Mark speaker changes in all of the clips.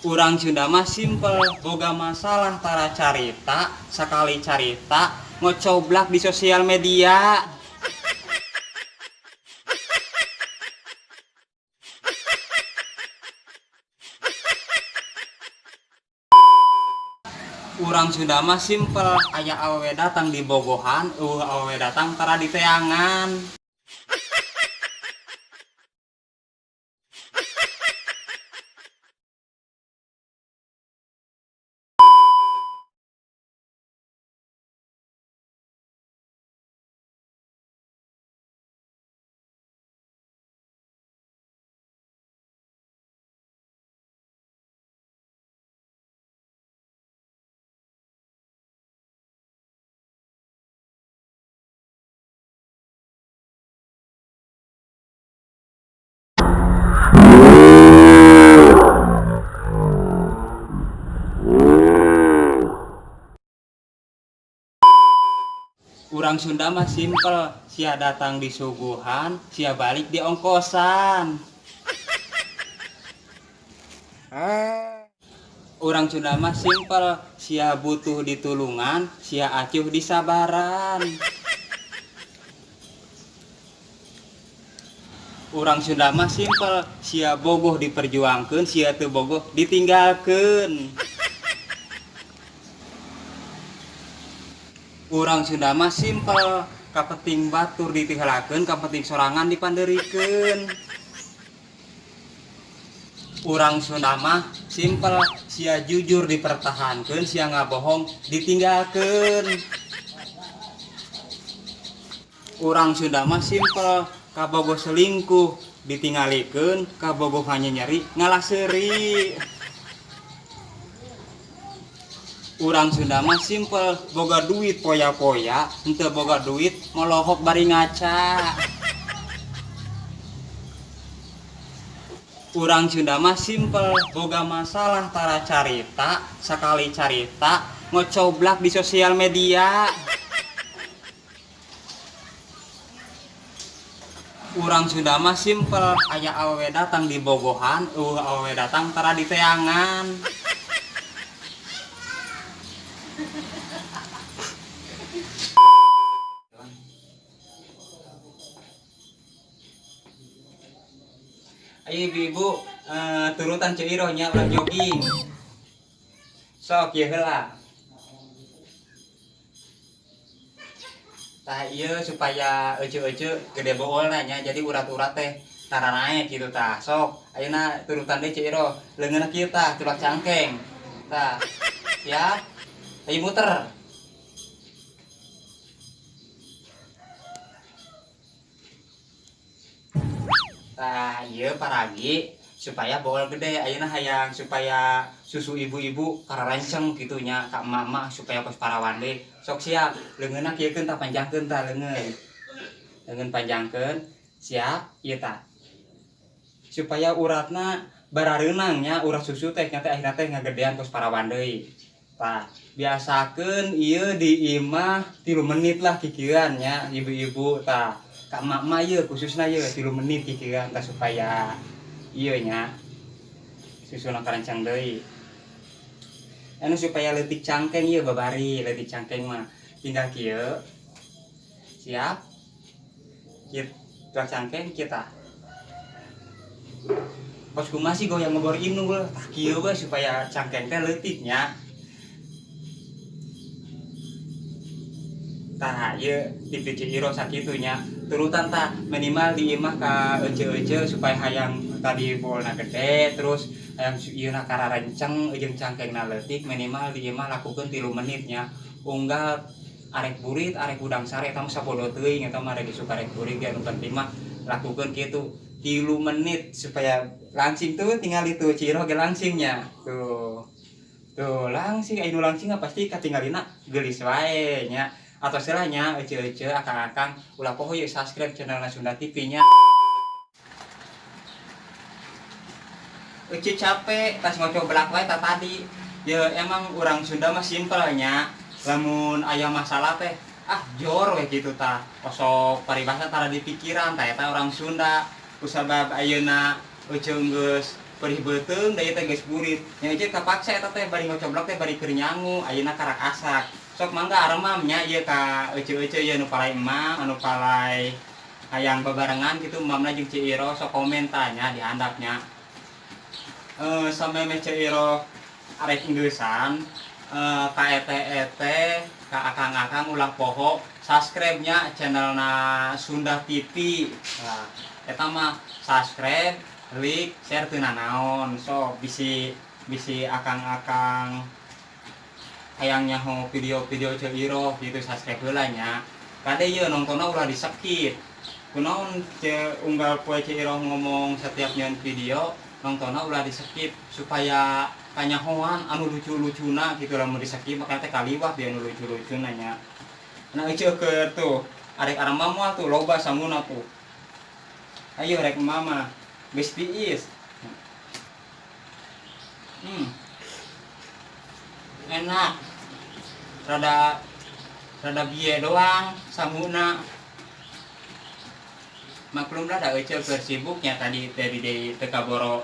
Speaker 1: Urang Sunda mah simpel, boga masalah tara carita, sekali carita ngocoblak di sosial media. Urang Sunda mah simpel, aya awewe datang di bogohan, awewe datang tara di teangan. Urang Sunda mah simpel, sia datang di suguhan, sia balik di ongkosan. Urang Sunda mah simpel, sia butuh ditulungan, sia acuh di sabaran. Urang Sunda mah simpel, sia bogoh diperjuangkeun, sia teu bogoh ditinggalkeun. Urang Sunda mah simpel, kapeting batur ditinggalakeun, kapeting sorangan dipanderikeun. Urang Sunda mah simpel, sia jujur dipertahankeun, sia ngabohong ditinggalkeun. Urang Sunda mah simpel, kabogoh selingkuh ditinggalikeun, kabogoh hanya nyeri ngalah seuri. Urang Sunda mah simpel, boga duit poya-poya, henteu boga duit melohok bari ngaca. Urang Sunda mah simpel, boga masalah tara carita, sekali carita ngocoblak di sosial media. Urang Sunda mah simpel, aya awewe datang di bogohan, awewe datang tara di teangan. Ayo ibu-ibu, turutan Ceu Iroh nya ulah jogging. Sok ieu heula. Tah ieu supaya ece-ece gede boolna nya, jadi urat-urat teh tara naek kitu tah. Sok ayeuna turutan deui Ceu Iroh. Leungeunna kieu tah, tulak cangkeng. Tah. Siap? Ayo muter. Tah, ieu paragi supaya bool gede. Ayeuna hayang supaya susu ibu-ibu kararanceng kitu nya ka emak-emak supaya kos parawan deui. Sok siap. Leungeunna kieukeun tah, panjangkeun tah leungeun. Leungeun panjangkeun. Siap? Ieu tah. Supaya uratna barareunang nya, urat susu teh nya teh akhirna teh ngagedean kos parawan deui. Tah, biasakeun ieu di imah 3 menit lah kikieuan nya ibu-ibu tah. Ka emak-emak ieu khususna ieu 3 menit kikieuan tah supaya ieu nya susuna karancang deui. Anu supaya leutik cangkeng ieu babari, leutik cangkeng mah tinggal kieu. Siap? Kieu tulak cangkeng kieu tah. Kos kumaha sih goyang ngebor inul tah kieu we supaya cangkeng teh leutik nya. Tah ieu tipe Ceu Iroh sakitu nya. Turutan tah minimal di imah ka ece-ece supaya hayang tadi boolna gede, terus hayang ieuna kararanceng jeung cangkengna leutik, minimal di imah lakukeun 3 menit nya. Unggal arek burit, arek udang sare eta mah sabodo teuing eta mah rek suka arek burit ge anu penting mah lakukeun kitu 3 menit supaya langsing tuh tinggal itu Ceu Iroh ge langsing nya. Tuh. Tuh langsing anu langsing pasti katinggalina geulis wae nya. Atau istilahnya ece-ece akang-akang ulah poho yuk subscribe channel Sunda TV nya. Ece capek tas ngocoblak wae ta tadi. Ya emang urang Sunda mah simpel nya. Lamun aya masalah teh jor we kitu tah. Kosok paribasa tara di pikiran tah eta urang Sunda. Kusabab ayeuna ece geus perih beuteung da ieu teh geus burit nya ieu kapaksa eta teh bari ngocoblok teh bari keur nyangu ayeuna karak asak sok mangga aremam nya ieu ka euceu-euceu ieu nu palai emam anu palai hayang babarengan gitu mamna jeung Ci Iro sok komen tanya dihandapnya sampai Ci Iro arek geussan ka ete ka akang-akang ulah poho subscribe-nya channelna Sunda TV. Nah, eta mah subscribe, like, share teu nanaon. So bisi akang-akang hayang nyaho video-video Ci Iro gitu subscribe heula nya. Kade ieu nongtonna ulah di-skip. Kunaon unggal poe Ci Iro ngomong setiap nyeun video nongtonna ulah di-skip supaya kanyahoan anu lucu-lucuna gitu lamun di-skip makanya teh kaliwah dia anu lucu-lucuna nya. Nah iceu keur tuh arek arema moal tuh loba samuna tuh. Ayo rek mama geus tiis. Enak. Rada bieu doang samuna. Maklum lah da eceu keur sibuknya tadi dari teu kaboro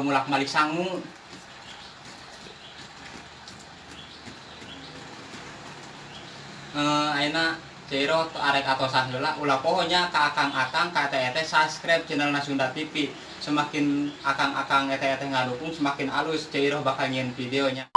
Speaker 1: mulak-malik sangu. Ayeuna Ci Iro arek atosan heula ulah pohonya ka akang-akang ka ete subscribe channelna Sunda TV. Semakin akang-akang ete ngadukung semakin alus Ci Iro bakal nyieun videonya.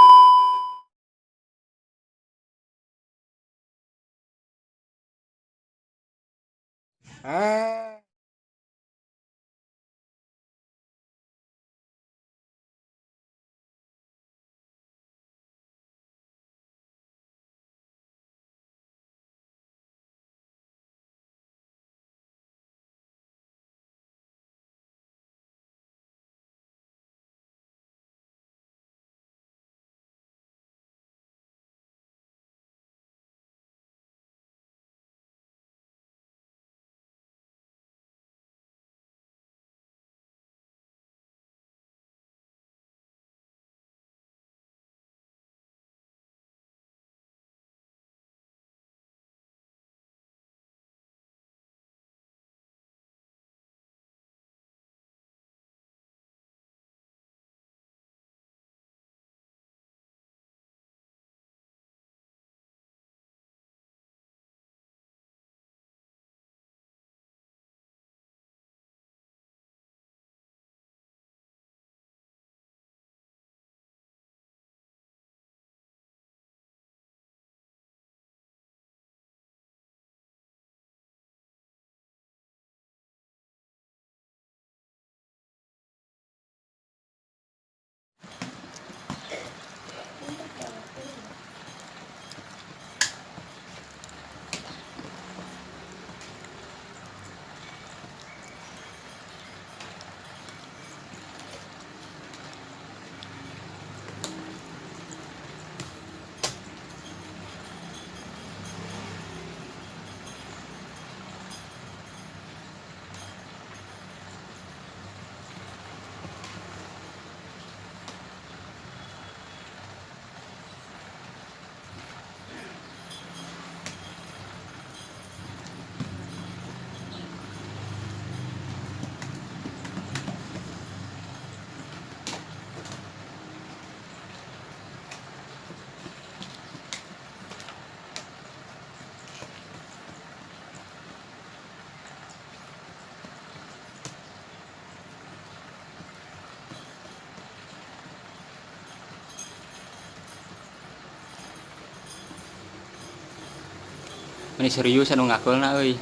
Speaker 1: Ini serius anu ngakulna euy.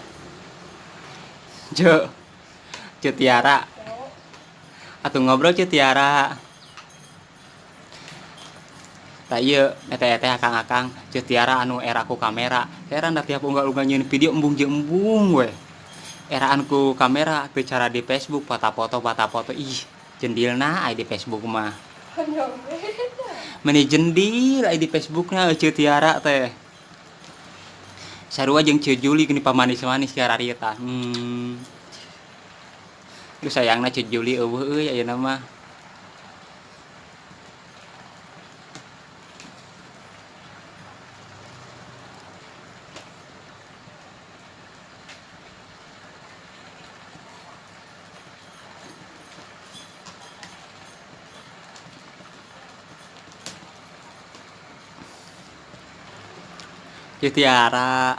Speaker 1: Ce Tiara. Atuh ngobrol Ce Tiara. Tak ieu eta akang-akang Ce Tiara anu era ku kamera. Heran da tiap unggal-unggal nyieun video embung jeung embung we. Eraan ku kamera teu cara di Facebook foto-foto ih jendilna aya di Facebook mah. Meni jendil aya di Facebookna Ce Tiara teh. Sarua jeung Ci Juli gini pamanis-manis ke rarita. Duh sayangna Ci Juli eueuh euy ayeuna mah. Cutiara.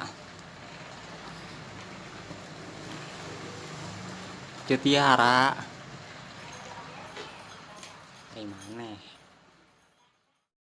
Speaker 1: Cutiara. Gimana?